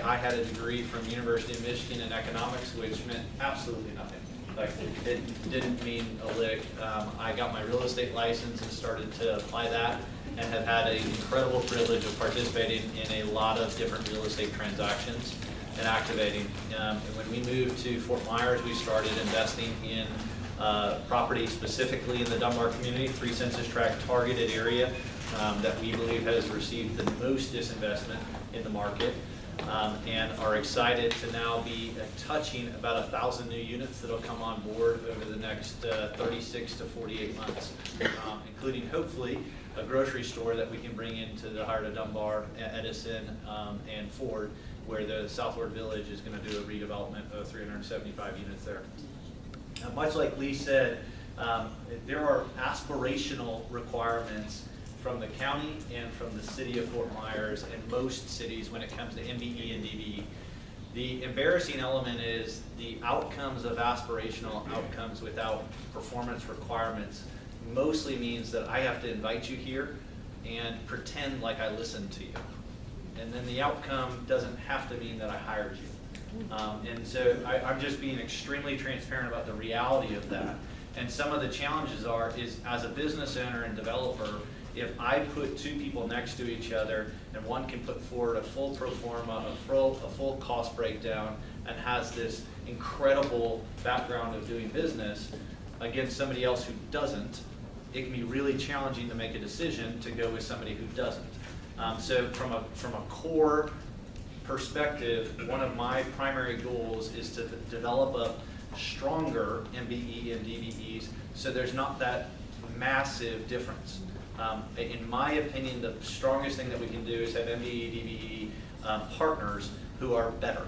I had a degree from University of Michigan in economics, which meant absolutely nothing. Like, it didn't mean a lick. I got my real estate license and started to apply that, and have had an incredible privilege of participating in a lot of different real estate transactions and activating. And when we moved to Fort Myers, we started investing in property specifically in the Dunbar community, 3 census tract targeted area that we believe has received the most disinvestment in the market. And are excited to now be touching about 1,000 new units that will come on board over the next 36 to 48 months, including hopefully a grocery store that we can bring into the heart of Dunbar, Edison, and Ford, where the Southward Village is going to do a redevelopment of 375 units there. Much like Lee said, there are aspirational requirements from the county and from the city of Fort Myers and most cities when it comes to MBE and DBE. The embarrassing element is the outcomes of aspirational outcomes without performance requirements mostly means that I have to invite you here and pretend like I listened to you. And then the outcome doesn't have to mean that I hired you. And so I'm just being extremely transparent about the reality of that. And some of the challenges is as a business owner and developer, if I put 2 people next to each other and one can put forward a full pro forma, a full cost breakdown, and has this incredible background of doing business against somebody else who doesn't, it can be really challenging to make a decision to go with somebody who doesn't. So from a core perspective, one of my primary goals is to develop a stronger MBE and DBEs so there's not that massive difference. In my opinion, the strongest thing that we can do is have MBE, DBE partners who are better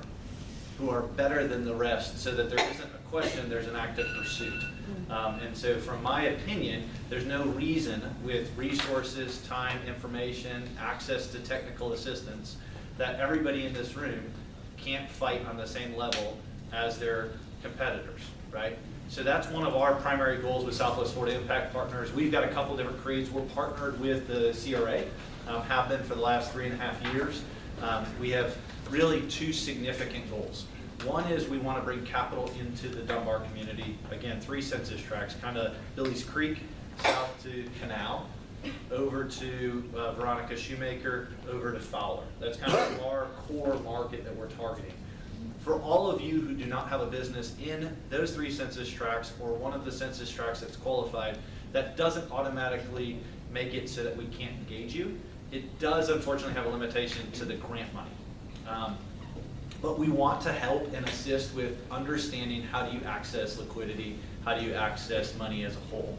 than the rest, so that there isn't a question, there's an active pursuit. And so from my opinion, there's no reason with resources, time, information, access to technical assistance, that everybody in this room can't fight on the same level as their competitors, right? So that's one of our primary goals with Southwest Florida Impact Partners. We've got a couple different creeds. We're partnered with the CRA, have been for the last 3.5 years. We have really 2 significant goals. One is we want to bring capital into the Dunbar community. Again, 3 census tracts, kind of Billy's Creek, south to Canal, over to Veronica Shoemaker, over to Fowler. That's kind of our core market that we're targeting. For all of you who do not have a business in those 3 census tracts or one of the census tracts that's qualified, that doesn't automatically make it so that we can't engage you. It does unfortunately have a limitation to the grant money. But we want to help and assist with understanding how do you access liquidity, how do you access money as a whole.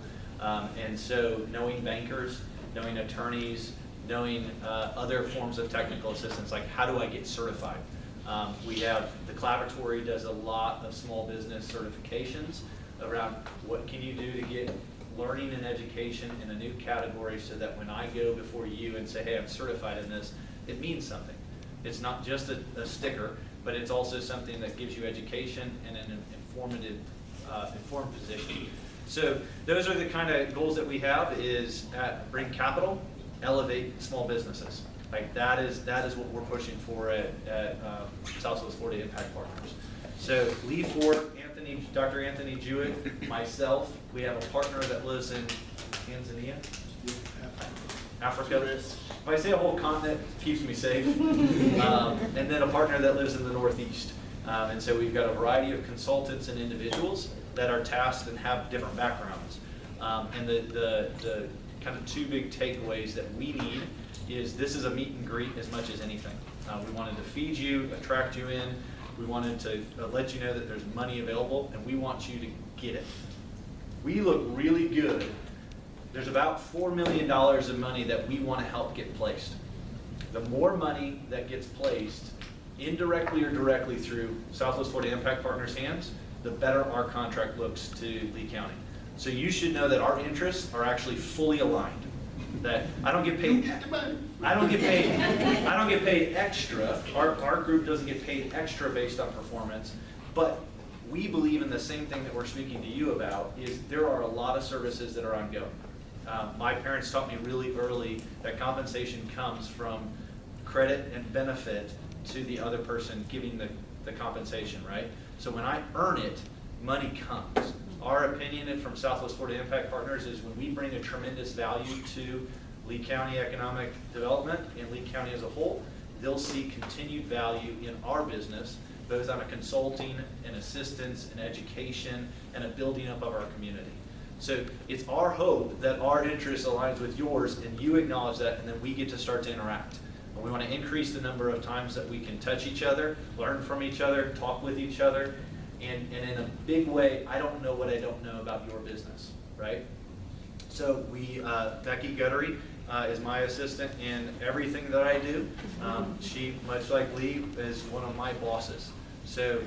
And so knowing bankers, knowing attorneys, knowing other forms of technical assistance, like how do I get certified? We have, the Collaboratory does a lot of small business certifications around what can you do to get learning and education in a new category so that when I go before you and say, hey, I'm certified in this, it means something. It's not just a sticker, but it's also something that gives you education and an informed position. So those are the kind of goals that we have, is bring capital, elevate small businesses. Like that is what we're pushing for at Southwest Florida Impact Partners. So Lee Ford, Dr. Anthony Jewett, myself, we have a partner that lives in Tanzania, Africa. If I say a whole continent, it keeps me safe. And then a partner that lives in the Northeast. And so we've got a variety of consultants and individuals that are tasked and have different backgrounds. And the kind of 2 big takeaways that we need is this is a meet and greet as much as anything. We wanted to feed you, attract you in. We wanted to let you know that there's money available, and we want you to get it. We look really good. There's about $4 million of money that we want to help get placed. The more money that gets placed, indirectly or directly through Southwest Florida Impact Partners' hands, the better our contract looks to Lee County. So you should know that our interests are actually fully aligned. That I don't get paid extra. Our group doesn't get paid extra based on performance, but we believe in the same thing that we're speaking to you about, is there are a lot of services that are ongoing. My parents taught me really early that compensation comes from credit and benefit to the other person giving the compensation, right? So when I earn it, money comes. Our opinion from Southwest Florida Impact Partners is when we bring a tremendous value to Lee County economic development and Lee County as a whole, they'll see continued value in our business, both on a consulting and assistance and education and a building up of our community. So it's our hope that our interest aligns with yours and you acknowledge that, and then we get to start to interact. And we want to increase the number of times that we can touch each other, learn from each other, talk with each other, and in a big way, I don't know what I don't know about your business, right? So Becky Guttery is my assistant in everything that I do. She, much like Lee, is one of my bosses. So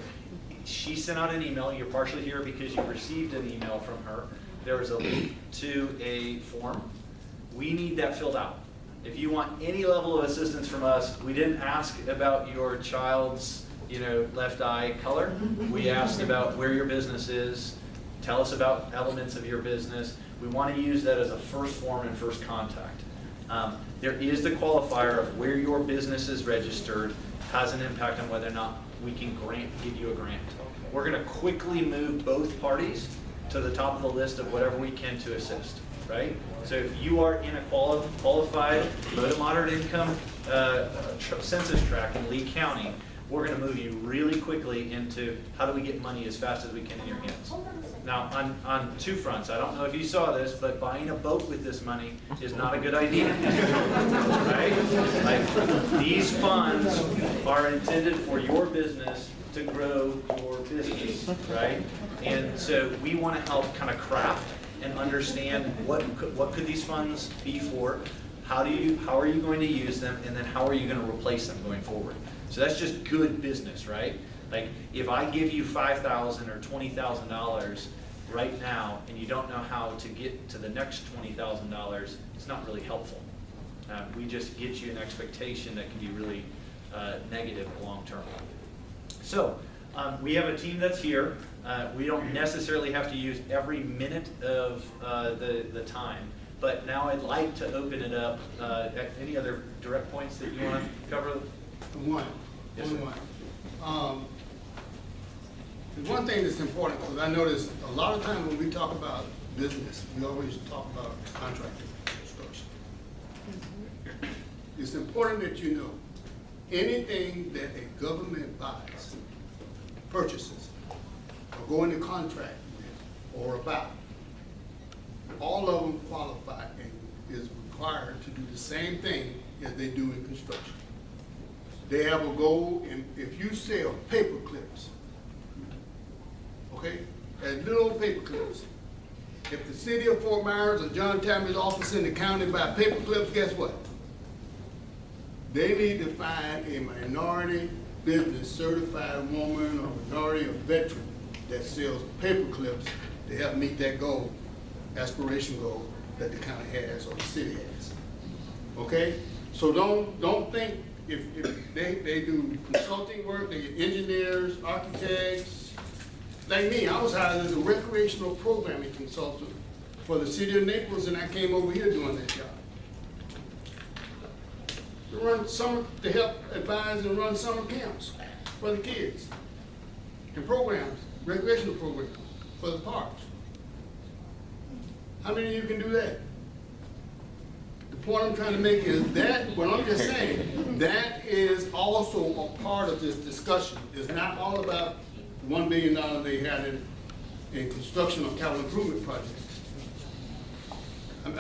she sent out an email. You're partially here because you received an email from her. There was a link to a form. We need that filled out. If you want any level of assistance from us, we didn't ask about your child's, left eye color. We asked about where your business is. Tell us about elements of your business. We want to use that as a first form and first contact. There is the qualifier of where your business is registered has an impact on whether or not we can give you a grant. We're going to quickly move both parties to the top of the list of whatever we can to assist, right? So if you are in a qualified low to moderate income census tract in Lee County, we're going to move you really quickly into how do we get money as fast as we can in your hands. Now, on two fronts, I don't know if you saw this, but buying a boat with this money is not a good idea, right? Like, these funds are intended for your business to grow your business, right? And so we want to help kind of craft and understand what could these funds be for, how are you going to use them, and then how are you going to replace them going forward. So that's just good business, right? Like, if I give you $5,000 or $20,000 right now and you don't know how to get to the next $20,000, it's not really helpful. We just get you an expectation that can be really negative long term. So we have a team that's here. We don't necessarily have to use every minute of the time, but now I'd like to open it up. Any other direct points that you want to cover? One. Yes, Only one. There's one thing that's important, because I notice a lot of times when we talk about business, we always talk about contracting construction. It's important that you know anything that a government buys, purchases, or go into contract with, or about, all of them qualify and is required to do the same thing as they do in construction. They have a goal, and if you sell paper clips, okay, as little paper clips, if the city of Fort Myers or John Tammy's office in the county buy paper clips, guess what? They need to find a minority business certified woman or minority or veteran that sells paper clips to help meet that goal, aspiration goal that the county has or the city has. Okay? So don't think if they do consulting work, they get engineers, architects. Like me, I was hired as a recreational programming consultant for the city of Naples, and I came over here doing that job. To help advise and run summer camps for the kids, and programs, recreational programs for the parks. How many of you can do that? The point I'm trying to make is that, what I'm just saying, that is also a part of this discussion. It's not all about the $1 billion they had in construction of capital improvement projects.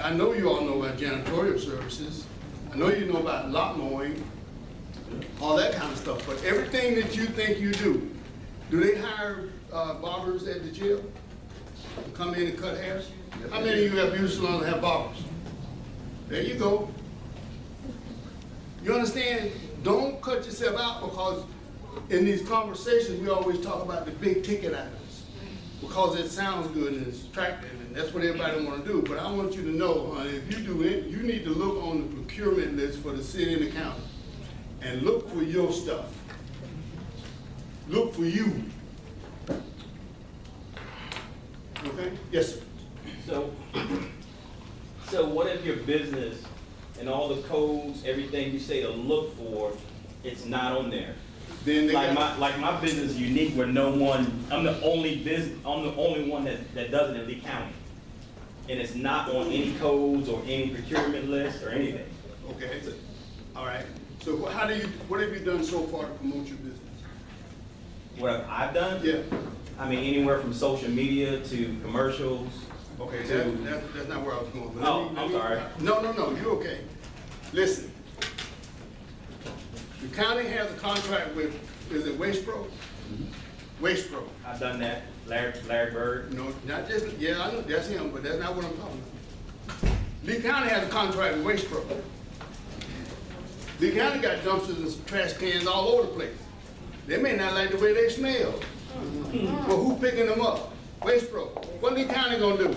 I know you all know about janitorial services. I know you know about lot mowing, all that kind of stuff, but everything that you think you do they hire barbers at the jail to come in and cut hair? How many of you have beauty salons that have barbers? There you go. You understand? Don't cut yourself out, because in these conversations we always talk about the big ticket items because it sounds good and it's attractive, and that's what everybody want to do. But I want you to know, honey, if you do it, you need to look on the procurement list for the city and the county and look for your stuff. Look for you. Okay? Yes, sir. So what if your business and all the codes, everything you say to look for, It's not on there. Then they Like got, my business is unique where no one, I'm the only one that does it in Lee County. And it's not on any codes or any procurement list or anything. okay, all right. So what have you done so far to promote your business? What I've done? Yeah. I mean, anywhere from social media to commercials. Okay, to, that's not where I was going. But Oh, I'm sorry. No, you're okay. Listen, the county has a contract with, is it Waste Pro? Waste Pro. I've done that. Larry Bird. No, not just, yeah, I know, that's him, but that's not what I'm talking about. Lee County has a contract with Waste Pro. Lee County got dumpsters and trash cans all over the place. They may not like the way they smell. But who picking them up? Waste Pro. What Lee County gonna do?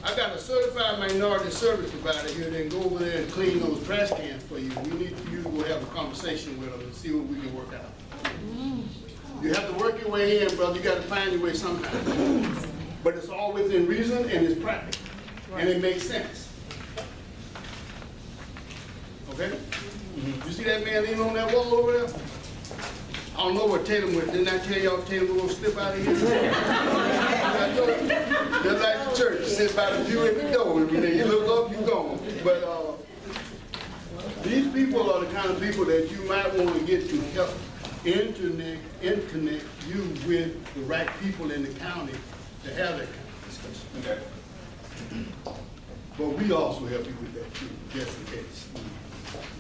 I got a certified minority service provider here that can go over there and clean those trash cans for you. We need for you to go have a conversation with them and see what we can work out. You have to work your way in, brother. You got to find your way sometime. But it's all within reason and it's practical. And it makes sense. Okay? You see that man leaning on that wall over there? I don't know what Tatum went. Didn't I tell y'all Tatum was going to slip out of here? I told you. Just like the church. Sit by the pew at the door. Every day you look up, you gone. But these people are the kind of people that you might want to get to help interconnect you with the right people in the county to have that kind of discussion. Okay. But we also help you with that too, just in case.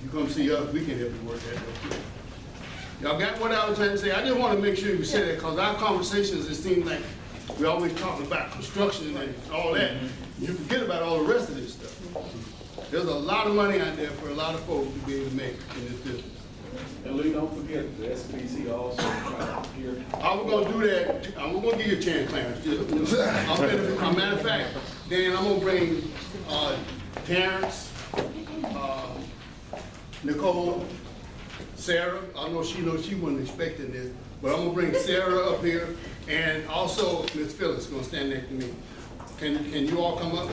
You come see us, we can help you work that out too. Y'all got what I was trying to say? I just want to make sure you say that because our conversations, it seems like we always talking about construction and all that. You forget about all the rest of this stuff. There's a lot of money out there for a lot of folks to be able to make in this business. And Lee, don't forget, the SBC also here. I was gonna do that, I'm gonna give you a chance, Clarence. As a matter of fact, Dan, I'm gonna bring Terrence, Nicole, Sarah. I know she wasn't expecting this, but I'm gonna bring Sarah up here, and also Miss Phyllis gonna stand next to me. Can you all come up?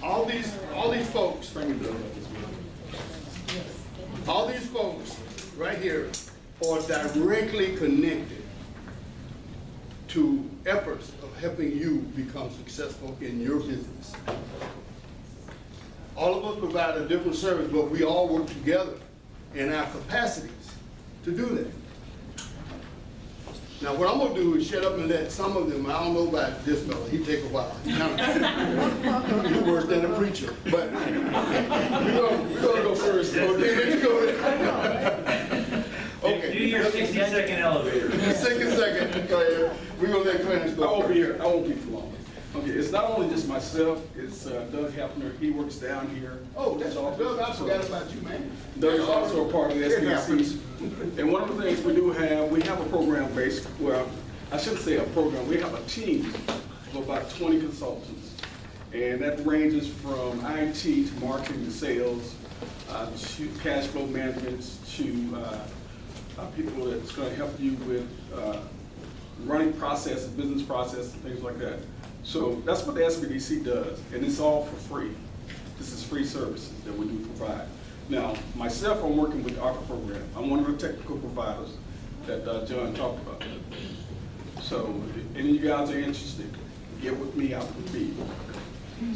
All these folks right here are directly connected to efforts of helping you become successful in your business. All of us provide a different service, but we all work together in our capacities to do that. Now, what I'm gonna do is shut up and let some of them, I don't know about this fella, he take a while. He's worse than a preacher, but we're gonna go first. Okay, let's go there. Okay. Do your 60-second elevator. 60 go ahead. We're gonna let Clarence go. I won't be here, I won't be for long. Okay, it's not only just myself, it's Doug Hefner, he works down here. Oh, that's all. Doug, I forgot about you, man. Doug is also a part of the SBC. And one of the things we do have, we have a program based, well, I shouldn't say a program, we have a team of about 20 consultants. And that ranges from IT to marketing to sales, to cash flow management, to people that's gonna help you with running processes, business processes, things like that. So that's what the SBDC does, and it's all for free. This is free services that we do provide. Now, myself, I'm working with the ARPA program. I'm one of the technical providers that John talked about. So if any of you guys are interested, get with me out with me.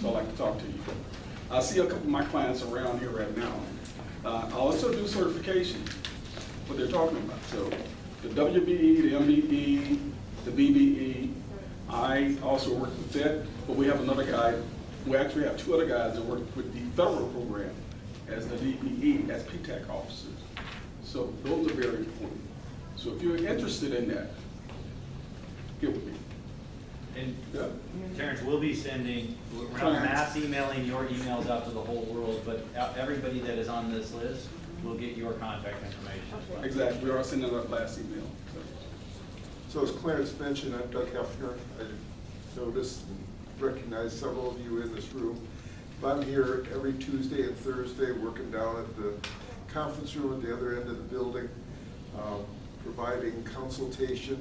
So I'd like to talk to you. I see a couple of my clients around here right now. I also do certification, what they're talking about. So the WBE, the MBE, the BBE, I also work with that, but we have another guy, we actually have two other guys that work with the federal program as the DBE, as PTAC officers. So those are very important. So if you're interested in that, get with me. And Terrence, we'll be sending, we're not mass emailing your emails out to the whole world, but everybody that is on this list will get your contact information as well. Exactly, we are sending out last email. So as Clarence mentioned, I'm Doug Hefner. I noticed and recognize several of you in this room. I'm here every Tuesday and Thursday working down at the conference room at the other end of the building, providing consultation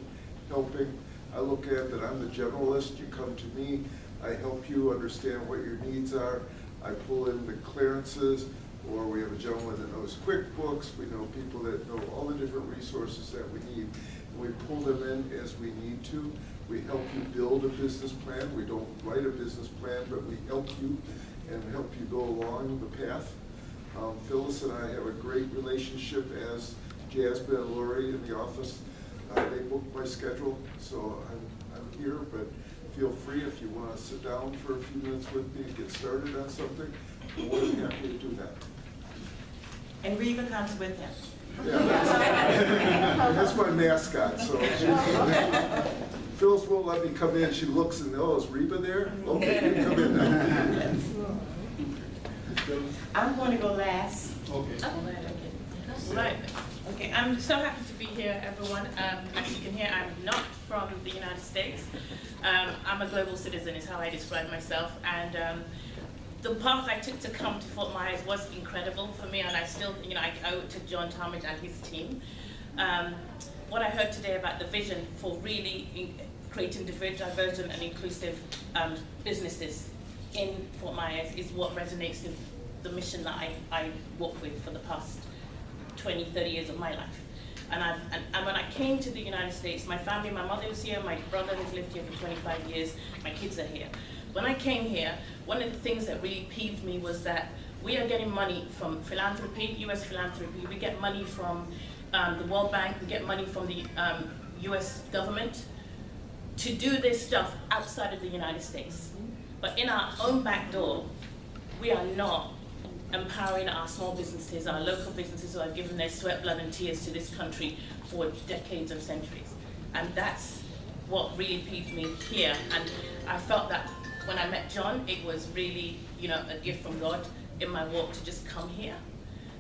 helping. I look at that I'm the generalist. You come to me, I help you understand what your needs are. I pull in the clearances, or we have a gentleman that knows QuickBooks. We know people that know all the different resources that we need. And we pull them in as we need to. We help you build a business plan. We don't write a business plan, but we help you and help you go along the path. Phyllis and I have a great relationship, as Jasmine and Lori in the office. They book my schedule, so I'm here, but feel free if you want to sit down for a few minutes with me and get started on something. I'm more than happy to do that. And Reva comes with him. Yeah, that's my mascot, so Phyllis won't let me come in. She looks and, oh, is Reba there? Okay, you can come in now. I'm going to go last. Okay. Right. Okay, I'm so happy to be here, everyone. As you can hear, I'm not from the United States. I'm a global citizen is how I describe myself. And the path I took to come to Fort Myers was incredible for me, and I still, I owe it to John Talmadge and his team. What I heard today about the vision for really creating divergent and inclusive businesses in Fort Myers is what resonates with the mission that I work with for the past 20, 30 years of my life. And when I came to the United States, my family, my mother was here, my brother has lived here for 25 years, my kids are here. When I came here, one of the things that really peeved me was that we are getting money from philanthropy, US philanthropy, we get money from the World Bank, we get money from the US government to do this stuff outside of the United States. But in our own back door, we are not empowering our small businesses, our local businesses who have given their sweat, blood, and tears to this country for decades and centuries. And that's what really peeved me here. And I felt that when I met John, it was really, a gift from God in my walk to just come here.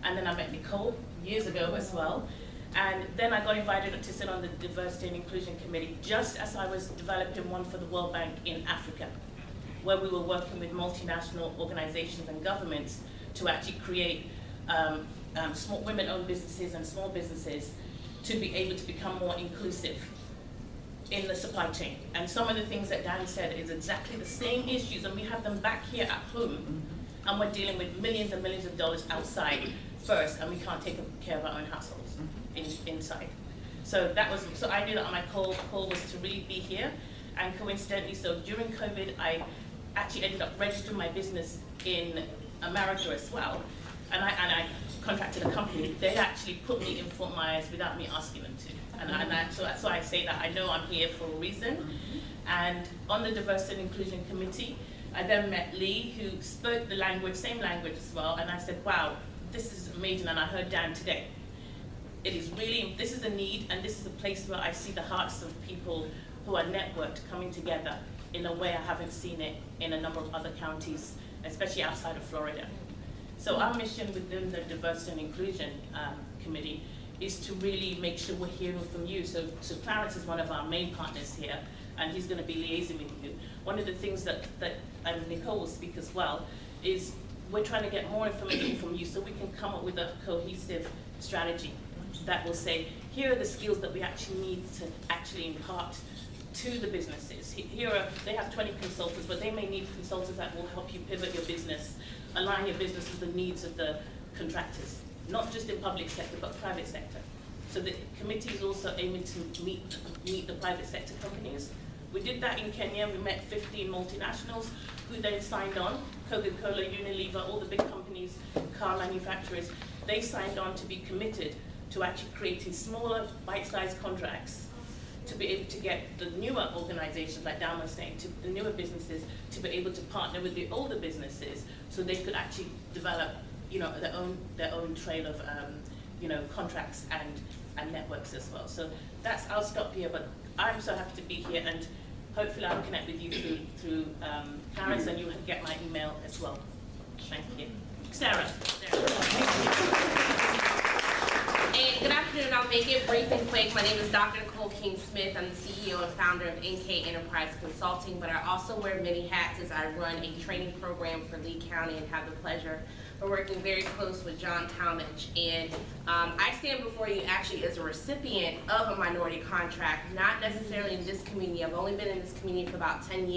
And then I met Nicole years ago as well. And then I got invited to sit on the Diversity and Inclusion Committee just as I was developing one for the World Bank in Africa, where we were working with multinational organizations and governments to actually create small women-owned businesses and small businesses to be able to become more inclusive in the supply chain. And some of the things that Dan said is exactly the same issues, and we have them back here at home, and we're dealing with millions and millions of dollars outside first, and we can't take care of our own households inside. So I knew that my call was to really be here, and coincidentally, so during COVID, I actually ended up registering my business in America as well, and I contracted a company. They actually put me in Fort Myers without me asking them to, so that's why I say that I know I'm here for a reason. And on the Diversity and Inclusion Committee, I then met Lee, who spoke the language, same language as well, and I said, wow, this is amazing, and I heard Dan today. This is a need, and this is a place where I see the hearts of people who are networked coming together in a way I haven't seen it in a number of other counties, especially outside of Florida. So our mission within the Diversity and Inclusion Committee is to really make sure we're hearing from you. So Clarence is one of our main partners here, and he's going to be liaising with you. One of the things that Nicole will speak as well is we're trying to get more information from you so we can come up with a cohesive strategy that will say, here are the skills that we actually need to actually impart to the businesses. They have 20 consultants, but they may need consultants that will help you pivot your business, align your business with the needs of the contractors, not just in public sector, but private sector. So the committee is also aiming to meet the private sector companies. We did that in Kenya. We met 15 multinationals who then signed on, Coca-Cola, Unilever, all the big companies, car manufacturers. They signed on to be committed to actually creating smaller, bite-sized contracts to be able to get the newer organizations, like Dan was saying, to the newer businesses, to be able to partner with the older businesses so they could actually develop, their own trail of, contracts and networks as well. So I'll stop here, but I'm so happy to be here, and hopefully I'll connect with you through Clarence, and you get my email as well. Thank you. Sarah. And good afternoon, I'll make it brief and quick. My name is Dr. Nicole King-Smith. I'm the CEO and founder of NK Enterprise Consulting, but I also wear many hats as I run a training program for Lee County and have the pleasure of working very close with John Talmadge. And I stand before you actually as a recipient of a minority contract, not necessarily in this community. I've only been in this community for about 10 years.